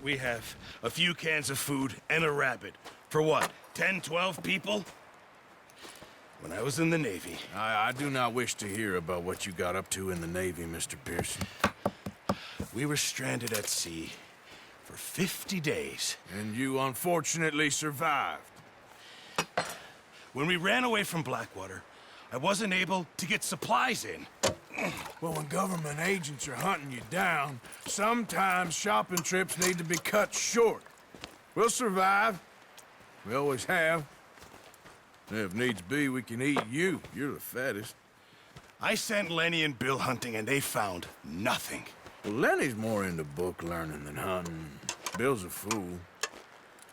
we have a few cans of food and a rabbit. For what, 10, 12 people? When I was in the Navy... I do not wish to hear about what you got up to in the Navy, Mr. Pearson. We were stranded at sea for 50 days. And you unfortunately survived. When we ran away from Blackwater, I wasn't able to get supplies in. Well, when government agents are hunting you down, sometimes shopping trips need to be cut short. We'll survive. We always have. If needs be, we can eat you. You're the fattest. I sent Lenny and Bill hunting, and they found nothing. Well, Lenny's more into book learning than hunting. Bill's a fool.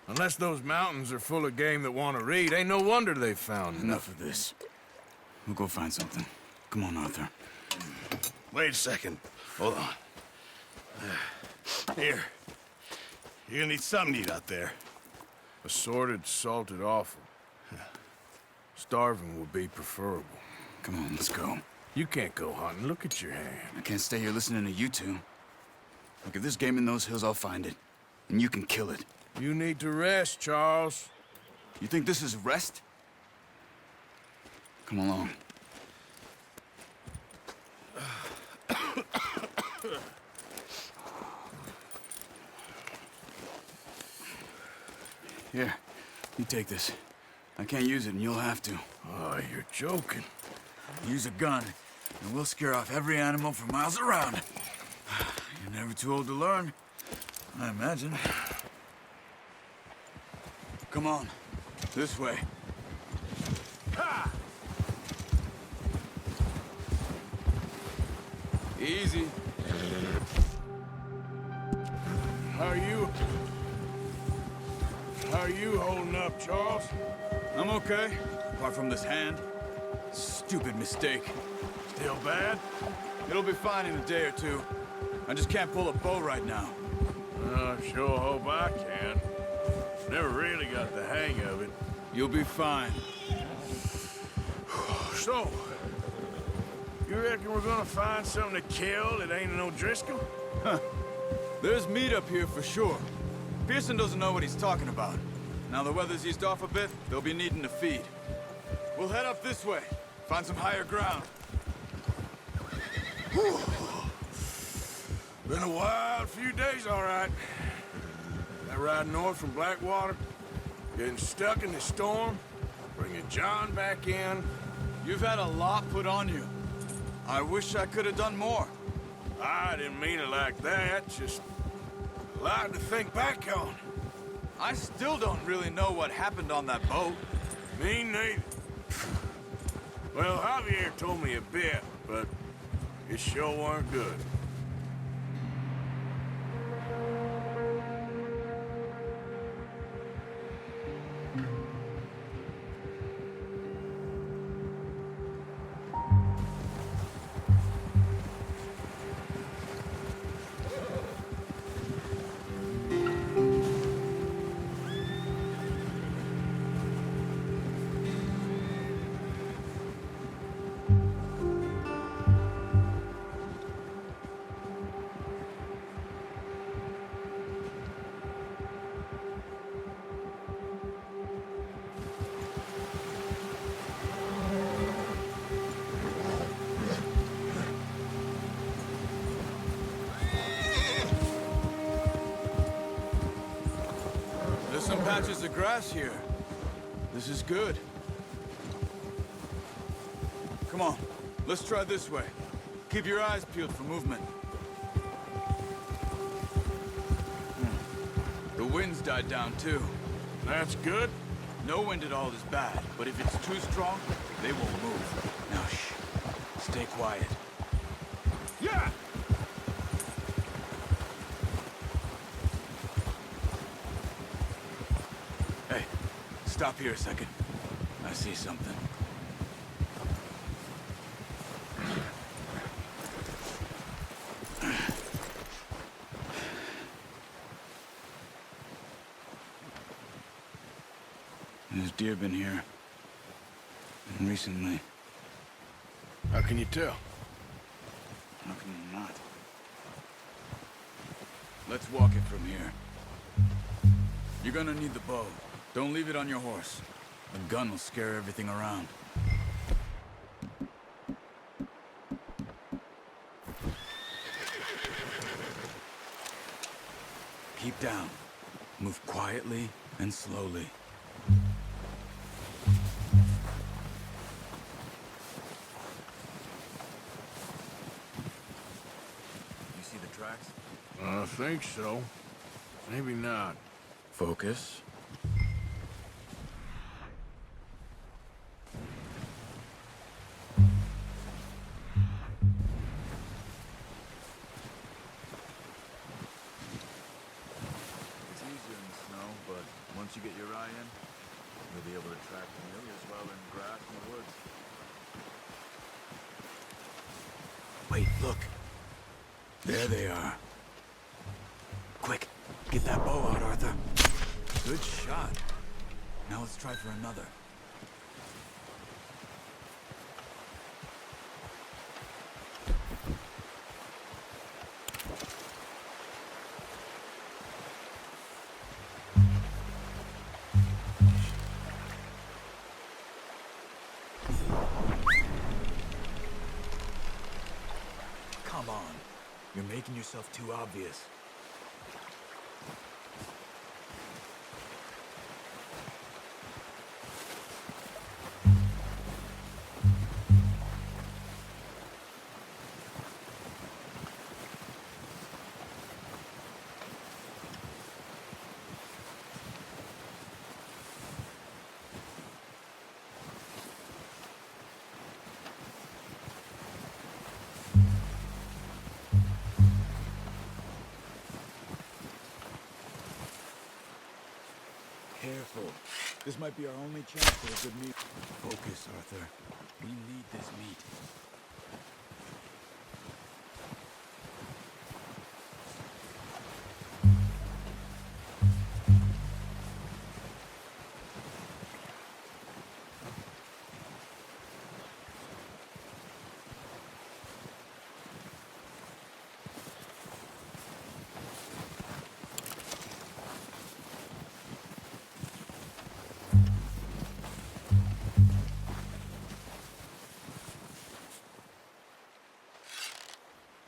Unless those mountains are full of game that want to read, ain't no wonder they found Enough of this. We'll go find something. Come on, Arthur. Wait a second. Hold on. Here. You're gonna need something to eat out there. Assorted, salted offal. Starving would be preferable. Come on, let's go. You can't go hunting. Look at your hand. I can't stay here listening to you two. Look, if there's game in those hills, I'll find it. And you can kill it. You need to rest, Charles. You think this is rest? Come along. Here, you take this. I can't use it, and you'll have to. Oh, you're joking. Use a gun, and we'll scare off every animal for miles around. You're never too old to learn, I imagine. Come on, this way. Ha! Easy. How are you holding up, Charles? I'm okay, apart from this hand. Stupid mistake. Still bad? It'll be fine in a day or two. I just can't pull a bow right now. I sure hope I can. Never really got the hang of it. You'll be fine. So, you reckon we're gonna find something to kill that ain't no Driscoll? Huh. There's meat up here for sure. Pearson doesn't know what he's talking about. Now the weather's eased off a bit, they'll be needing to feed. We'll head up this way, find some higher ground. Whew. Been a wild few days, all right. That ride north from Blackwater, getting stuck in the storm, bringing John back in. You've had a lot put on you. I wish I could have done more. I didn't mean it like that, just a lot to think back on. I still don't really know what happened on that boat. Me neither. Well, Javier told me a bit, but it sure weren't good. Some patches of grass here. This is good. Come on, let's try this way. Keep your eyes peeled for movement. The wind's died down too. That's good. No wind at all is bad, but if it's too strong, they won't move. Now shh, stay quiet. Yeah! Hey, stop here a second. I see something. There's deer been here. And recently. How can you tell? How can you not? Let's walk it from here. You're gonna need the bow. Don't leave it on your horse. A gun will scare everything around. Keep down. Move quietly and slowly. You see the tracks? I think so. Maybe not. Focus. It's easier in the snow, but once you get your eye in, you'll be able to track familiar as well in grass and the woods. Wait, look. There they are. Quick, get that bow out, Arthur. Good shot. Now let's try for another. Come on. You're making yourself too obvious. Careful. This might be our only chance for a good meet. Focus, Arthur. We need this meat.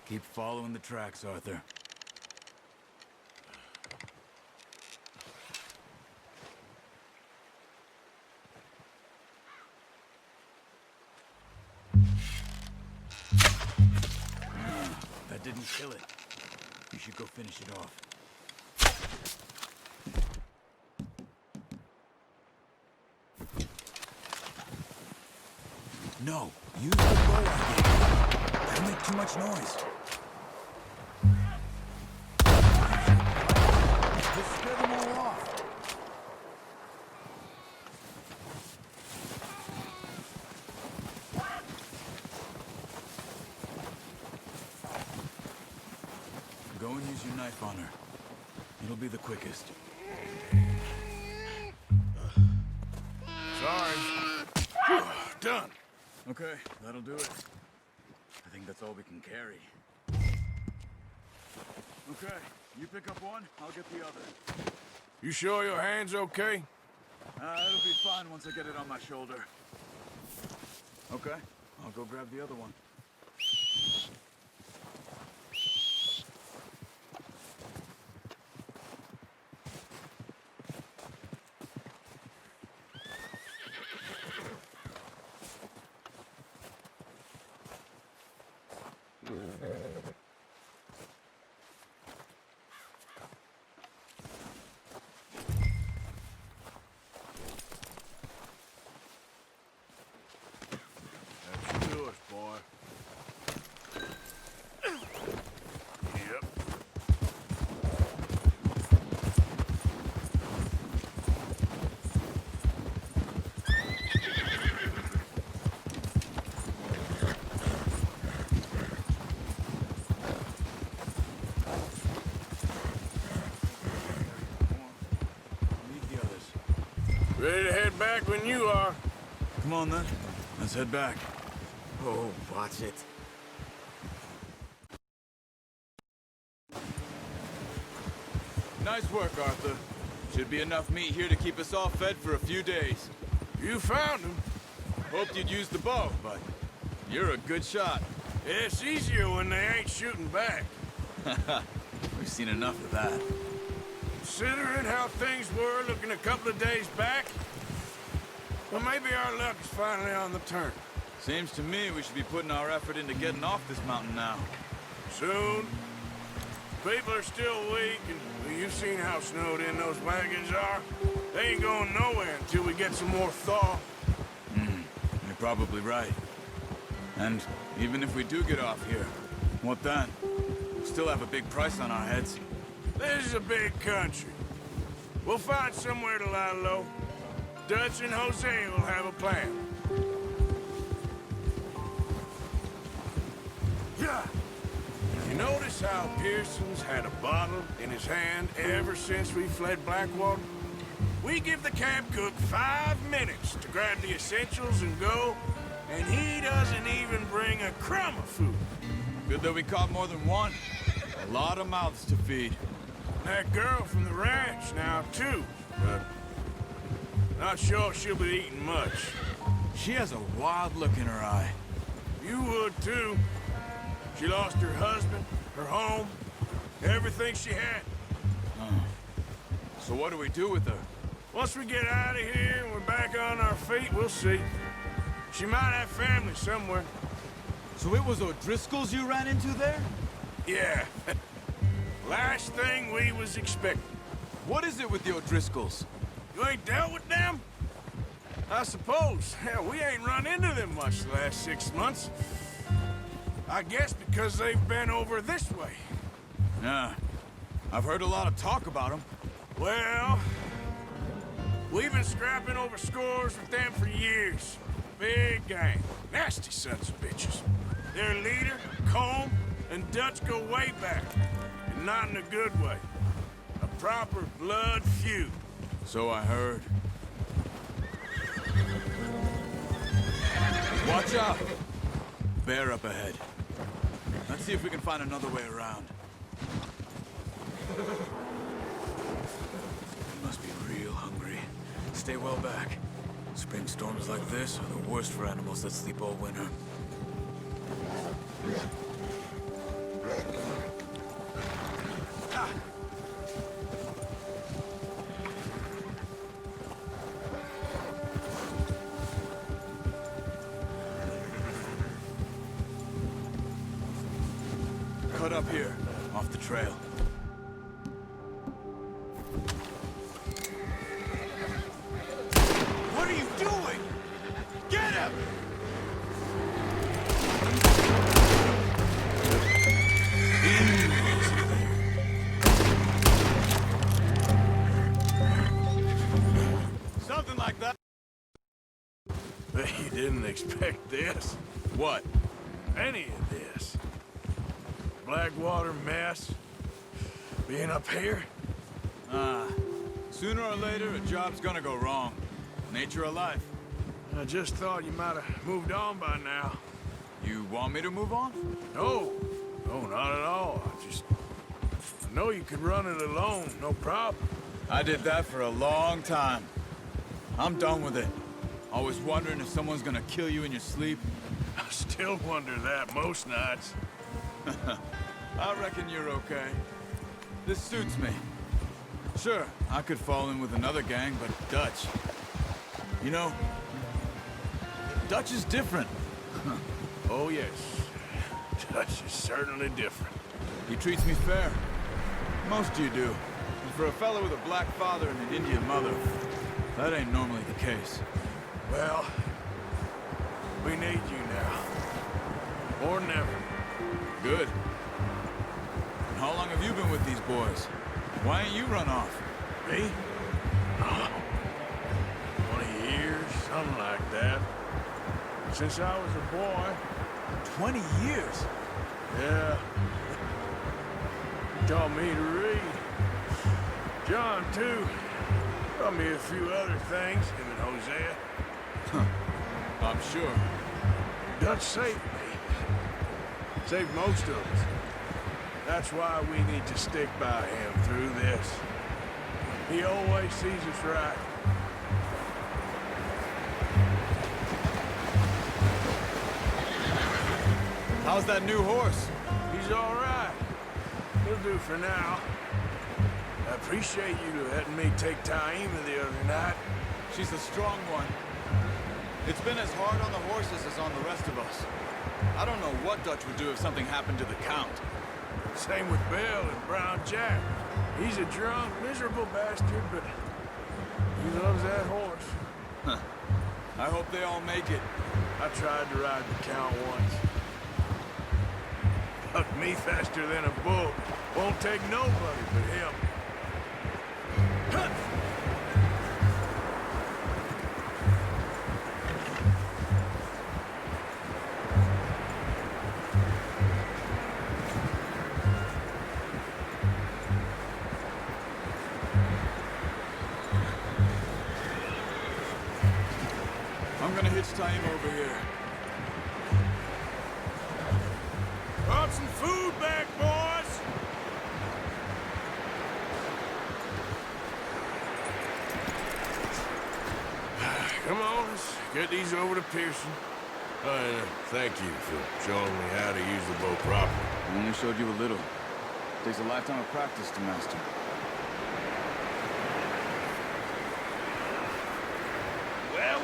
Keep following the tracks, Arthur. That didn't kill it. You should go finish it off. No, use the bow again. That'll make too much noise. Just scare them all off. Go and use your knife on her. It'll be the quickest. Sorry. Whew, done. Okay, that'll do it. I think that's all we can carry. Okay, you pick up one, I'll get the other. You sure your hand's okay? It'll be fine once I get it on my shoulder. Okay, I'll go grab the other one. That's yours, boy. Yep. Leave the others. Ready to head back when you are. Come on then, let's head back. Oh, watch it. Nice work, Arthur. Should be enough meat here to keep us all fed for a few days. You found him. Hoped you'd use the bow, but you're a good shot. It's easier when they ain't shooting back. We've seen enough of that. Considering how things were looking a couple of days back, well, maybe our luck is finally on the turn. Seems to me we should be putting our effort into getting off this mountain now. Soon. People are still weak, and well, you've seen how snowed in those wagons are. They ain't going nowhere until we get some more thaw. You're probably right. And even if we do get off here, what then? We still have a big price on our heads. This is a big country. We'll find somewhere to lie low. Dutch and Jose will have a plan. Yeah. You notice how Pearson's had a bottle in his hand ever since we fled Blackwater? We give the camp cook 5 minutes to grab the essentials and go, and he doesn't even bring a crumb of food. Good that we caught more than one. A lot of mouths to feed. That girl from the ranch now, too, but not sure she'll be eating much. She has a wild look in her eye. You would, too. She lost her husband, her home, everything she had. So what do we do with her? Once we get out of here and we're back on our feet, we'll see. She might have family somewhere. So it was O'Driscoll's you ran into there? Yeah. Last thing we was expecting. What is it with the O'Driscolls? You ain't dealt with them? I suppose. Hell, we ain't run into them much the last 6 months. I guess because they've been over this way. Yeah. I've heard a lot of talk about them. Well, we've been scrapping over scores with them for years. Big gang. Nasty sons of bitches. Their leader, Combe, and Dutch go way back. And not in a good way. A proper blood feud. So I heard. Watch out! Bear up ahead. Let's see if we can find another way around. They must be real hungry. Stay well back. Spring storms like this are the worst for animals that sleep all winter. Cut up here, off the trail. What are you doing? Get him! Something like that. Bet you didn't expect this. What? Any of this. Blackwater mess. Being up here. Sooner or later, a job's gonna go wrong. Nature of life. I just thought you might have moved on by now. You want me to move on? No. No, not at all. I know you could run it alone, no problem. I did that for a long time. I'm done with it. Always wondering if someone's gonna kill you in your sleep. I still wonder that most nights. I reckon you're okay. This suits me. Sure, I could fall in with another gang, but Dutch... You know, Dutch is different. Oh, yes. Dutch is certainly different. He treats me fair. Most of you do. And for a fellow with a black father and an Indian mother, that ain't normally the case. Well, we need you now. More than ever. Good. And how long have you been with these boys? Why ain't you run off? Me? Oh, 20 years, something like that. Since I was a boy. 20 years? Yeah. He taught me to read. John, too. Taught me a few other things, him and Hosea. I'm sure. Dutch saved me. Saved most of us. That's why we need to stick by him through this. He always sees us right. How's that new horse? He's all right. He'll do for now. I appreciate you letting me take Taima the other night. She's a strong one. It's been as hard on the horses as on the rest of us. I don't know what Dutch would do if something happened to the Count. Same with Bill and Brown Jack. He's a drunk, miserable bastard, but he loves that horse. Huh. I hope they all make it. I tried to ride the Count once. Bucked me faster than a bull. Won't take nobody but him. Huh. I'm gonna hitch Taima over here. Brought some food back, boys! Come on, let's get these over to Pearson. Thank you for showing me how to use the bow properly. I only showed you a little. Takes a lifetime of practice to master. Well.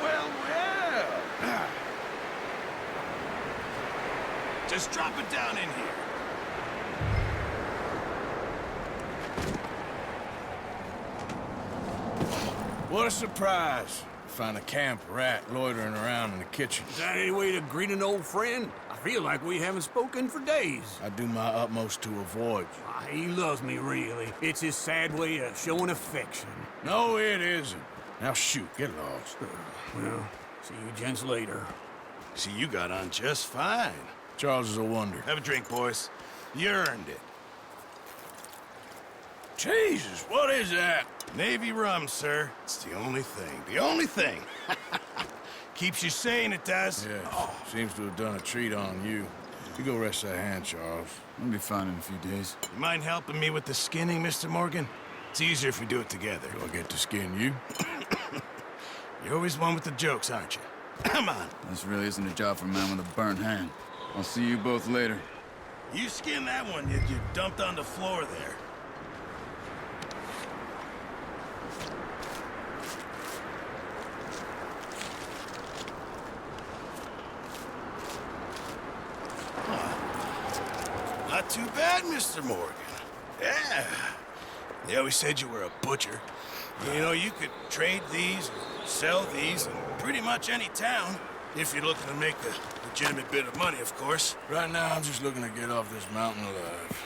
Just drop it down in here. What a surprise. Find a camp rat loitering around in the kitchen. Is that any way to greet an old friend? I feel like we haven't spoken for days. I do my utmost to avoid you. He loves me, really. It's his sad way of showing affection. No, it isn't. Now shoot, get lost. Well, see you gents later. See, you got on just fine. Charles is a wonder. Have a drink, boys. You earned it. Jesus, what is that? Navy rum, sir. It's the only thing. The only thing. Keeps you sane, it does. Yes, seems to have done a treat on you. You go rest that hand, Charles. I'll be fine in a few days. You mind helping me with the skinning, Mr. Morgan? It's easier if we do it together. Do I get to skin you? You're always one with the jokes, aren't you? Come on. This really isn't a job for a man with a burnt hand. I'll see you both later. You skin that one you dumped on the floor there. Not too bad, Mr. Morgan. Yeah. They always said you were a butcher. You know, you could trade these, sell these in pretty much any town, if you're looking to make a legitimate bit of money, of course. Right now, I'm just looking to get off this mountain alive.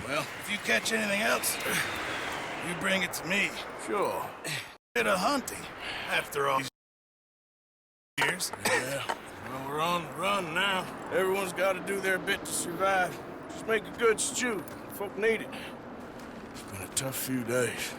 Well, if you catch anything else, you bring it to me. Sure. Bit of hunting, after all these years. Yeah. Well, we're on the run now. Everyone's got to do their bit to survive. Just make a good stew. Folk need it. It's been a tough few days.